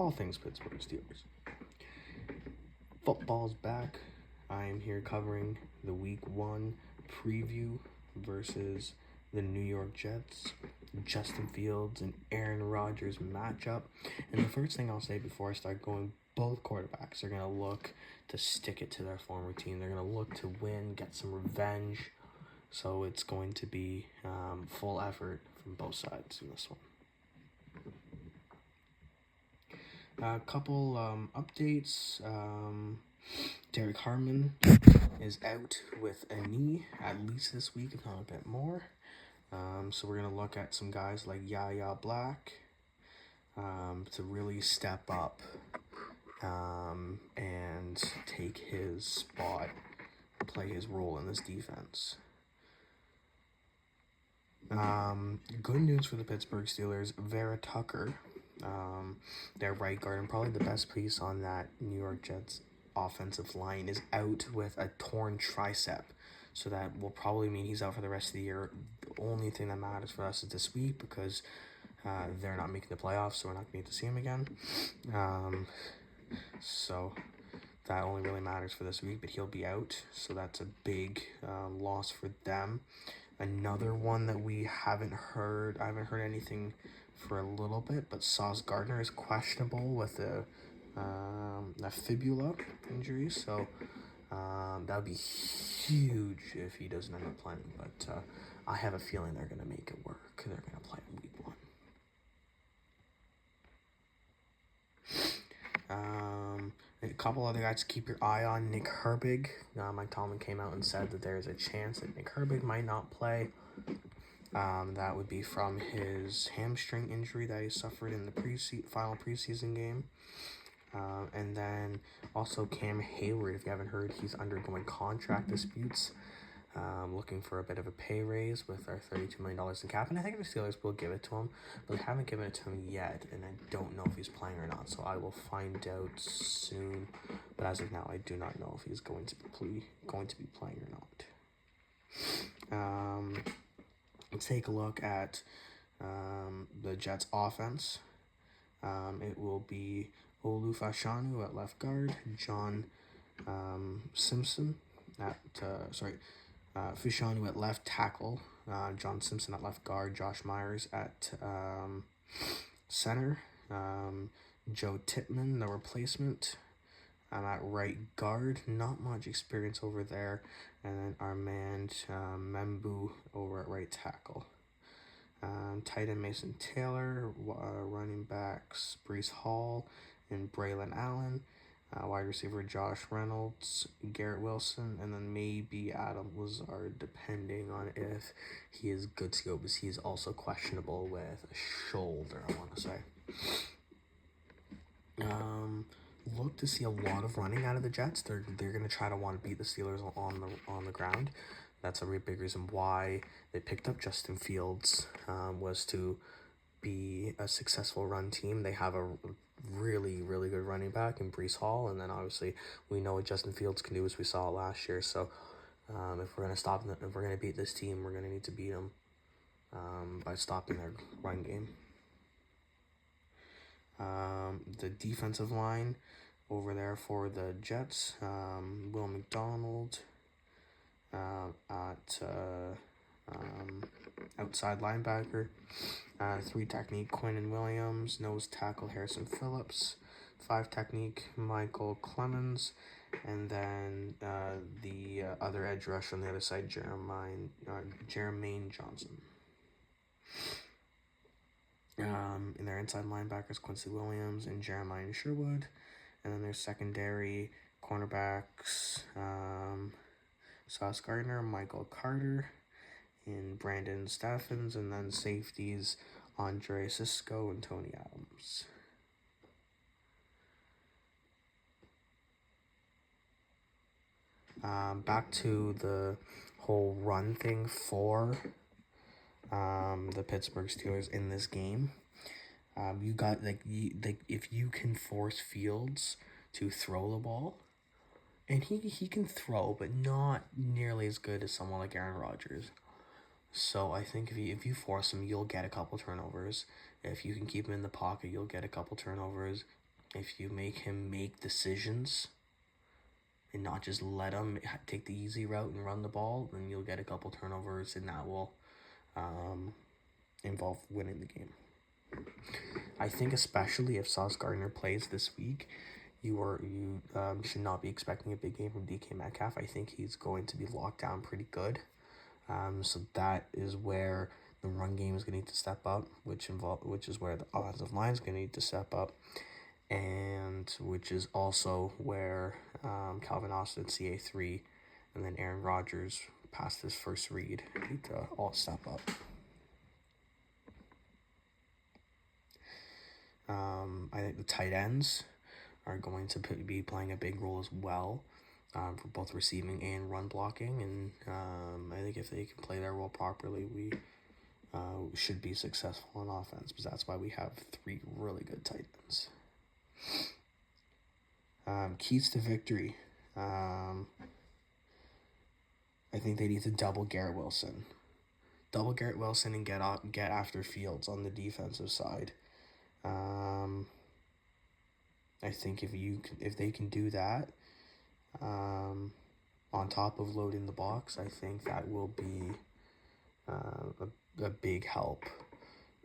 all things Pittsburgh Steelers. Football's back. I am here covering the Week 1 preview versus the New York Jets, Justin Fields and Aaron Rodgers matchup. And the first thing I'll say before I start going, both quarterbacks are going to look to stick it to their former team. They're going to look to win, get some revenge. So it's going to be full effort from both sides in this one. A couple updates. Derek Harmon is out with a knee, at least this week, if not a bit more. So we're going to look at some guys like Yaya Black to really step up and take his spot, play his role in this defense. Good news for the Pittsburgh Steelers, Vera Tucker, their right guard, and probably the best piece on that New York Jets offensive line, is out with a torn tricep. So that will probably mean he's out for the rest of the year. The only thing that matters for us is this week because they're not making the playoffs, so we're not going to see him again. So that only really matters for this week, but he'll be out. So that's a big loss for them. Another one that I haven't heard anything for a little bit, but Sauce Gardner is questionable with a fibula injury, so that would be huge if he doesn't end up playing, but I have a feeling they're going to make it work. They're going to play in Week 1. A couple other guys to keep your eye on. Nick Herbig. Mike Tomlin came out and said that there's a chance that Nick Herbig might not play. That would be from his hamstring injury that he suffered in the final preseason game. And then also Cam Hayward, if you haven't heard, he's undergoing contract disputes, looking for a bit of a pay raise with our $32 million in cap. And I think the Steelers will give it to him, but they haven't given it to him yet, and I don't know if he's playing or not, so I will find out soon. But as of now, I do not know if he's going to be playing or not. Let's take a look at the Jets' offense. It will be Olu Fashanu at left guard, John Simpson at Fashanu at left tackle, John Simpson at left guard, Josh Myers at center, Joe Tippmann, the replacement, at right guard. Not much experience over there, and then Armand Membu over at right tackle. Tight end Mason Taylor, running backs Breece Hall and Braylon Allen, wide receiver Josh Reynolds, Garrett Wilson, and then maybe Adam Lazard, depending on if he is good to go, because he's also questionable with a shoulder, I want to say. Look to see a lot of running out of the Jets. They're going to try to want to beat the Steelers on the ground. That's a really big reason why they picked up Justin Fields, was to be a successful run team. They have a really, really good running back in Breece Hall, and then obviously we know what Justin Fields can do, as we saw last year. So if we're going to beat this team, we're going to need to beat them by stopping their run game. The defensive line over there for the Jets, Will McDonald at outside linebacker, 3 technique Quinnen Williams, nose tackle Harrison Phillips, 5 technique Michael Clemens, and then the other edge rush on the other side, Jermaine Johnson. In their inside linebackers, Quincy Williams and Jeremiah Sherwood, and then their secondary cornerbacks, Sauce Gardner, Michael Carter, and Brandon Staffens, and then safeties Andre Cisco and Tony Adams. Back to the whole run thing for the Pittsburgh Steelers in this game. You got if you can force Fields to throw the ball, and he can throw, but not nearly as good as someone like Aaron Rodgers. So I think if you force him, you'll get a couple turnovers. If you can keep him in the pocket, you'll get a couple turnovers. if you make him make decisions and not just let him take the easy route and run the ball, then you'll get a couple turnovers, and that will involve winning the game. I think especially if Sauce Gardner plays this week, you should not be expecting a big game from DK Metcalf. I think he's going to be locked down pretty good. So that is where the run game is going to need to step up, which is where the offensive line is going to need to step up, and which is also where Calvin Austin, CA3, and then Aaron Rodgers past his first read need to all step up. I think the tight ends are going to be playing a big role as well for both receiving and run blocking. And I think if they can play their role properly, we should be successful on offense, because that's why we have 3 really good tight ends. Keys to victory. I think they need to double Garrett Wilson. Double Garrett Wilson and get after Fields on the defensive side. I think if they can do that, on top of loading the box, I think that will be a big help,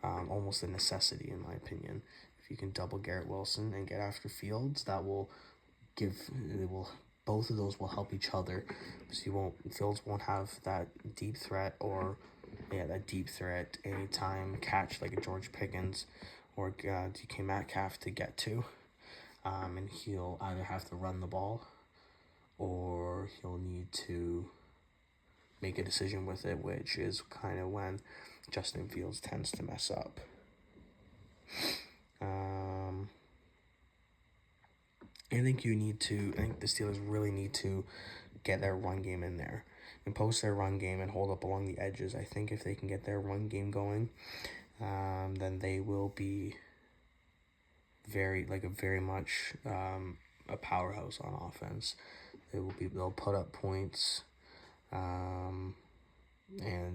almost a necessity in my opinion. If you can double Garrett Wilson and get after Fields, both of those will help each other, because Fields won't have that deep threat anytime catch like a George Pickens or DK Metcalf to get to. And he'll either have to run the ball or he'll need to make a decision with it, which is kind of when Justin Fields tends to mess up. I think the Steelers really need to get their run game in there and post their run game and hold up along the edges. I think if they can get their run game going, then they will be very much a powerhouse on offense. They'll put up points, and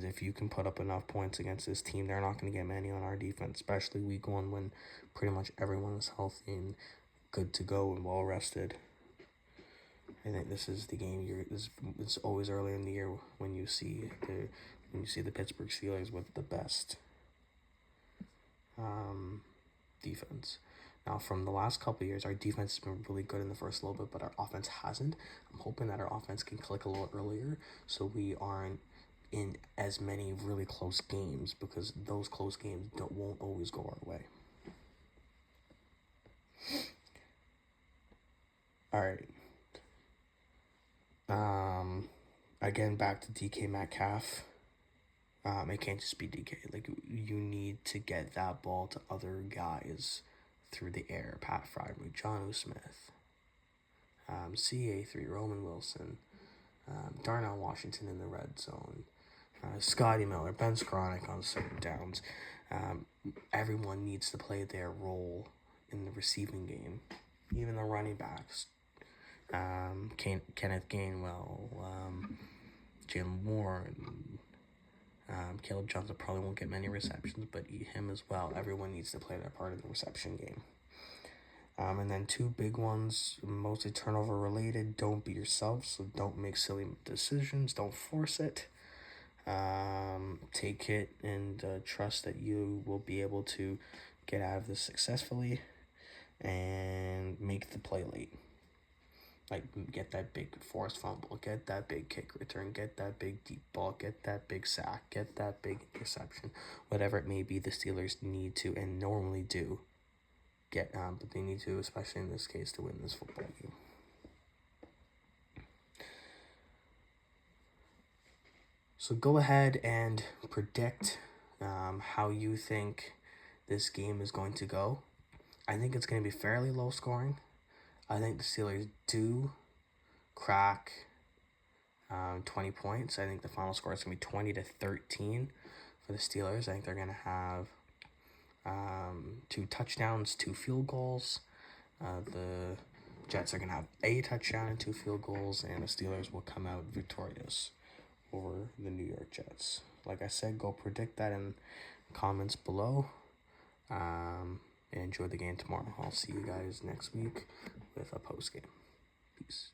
if you can put up enough points against this team, they're not going to get many on our defense, especially week 1 when pretty much everyone is healthy and good to go and well rested. I think this is the game. It's always early in the year when you see the Pittsburgh Steelers with the best defense. Now, from the last couple of years, our defense has been really good in the first little bit, but our offense hasn't. I'm hoping that our offense can click a little earlier so we aren't in as many really close games, because those close games won't always go our way. All right. Again, back to DK Metcalf. It can't just be DK. You need to get that ball to other guys through the air. Pat Freiermuth, Jonnu Smith, CA3, Roman Wilson, Darnell Washington in the red zone, Scotty Miller, Ben Skowronek on certain downs. Everyone needs to play their role in the receiving game. Even the running backs. Kenneth Gainwell, Jalen Warren, Caleb Johnson probably won't get many receptions, but him as well. Everyone needs to play their part in the reception game. And then 2 big ones, mostly turnover related. Don't be yourself, so don't make silly decisions. Don't force it. Take it and trust that you will be able to get out of this successfully and make the play late. Get that big forced fumble, get that big kick return, get that big deep ball, get that big sack, get that big interception. Whatever it may be, the Steelers need to, and normally do, get, but they need to, especially in this case, to win this football game. So go ahead and predict how you think this game is going to go. I think it's going to be fairly low scoring. I think the Steelers do crack 20 points. I think the final score is going to be 20-13 for the Steelers. I think they're going to have 2 touchdowns, 2 field goals. The Jets are going to have a touchdown and 2 field goals, and the Steelers will come out victorious over the New York Jets. Like I said, go predict that in comments below. and enjoy the game tomorrow. I'll see you guys next week with a post game. Peace.